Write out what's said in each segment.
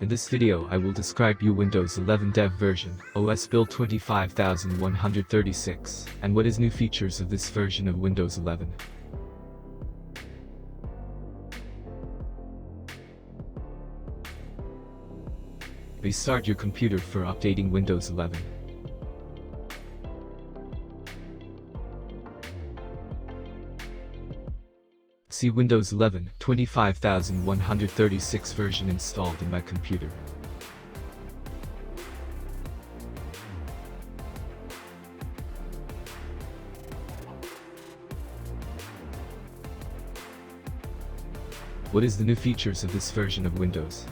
In this video I will describe you Windows 11 Dev version, OS build 25136, and what is new features of this version of Windows 11. Restart your computer for updating Windows 11. See Windows 11 25136 version installed in my computer. What is the new features of this version of Windows?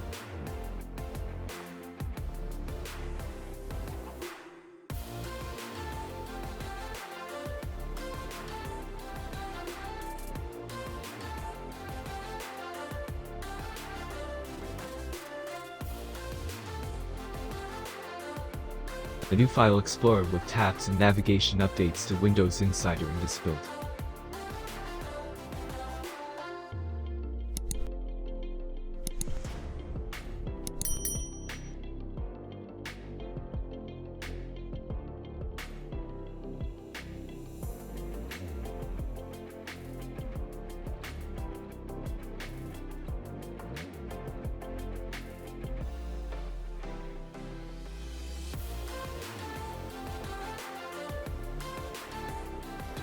The new File Explorer with tabs and navigation updates to Windows Insider in this build.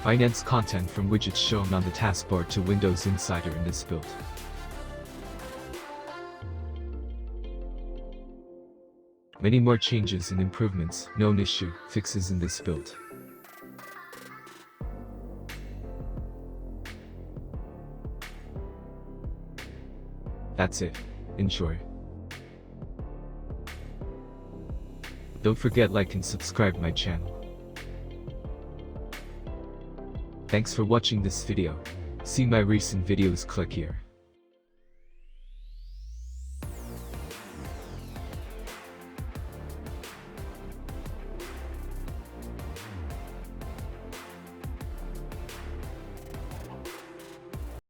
Finance content from widgets shown on the taskbar to Windows Insider in this build. Many more changes and improvements, known issue, fixes in this build. That's it. Enjoy. Don't forget like and subscribe my channel. Thanks for watching this video. See my recent videos, click here.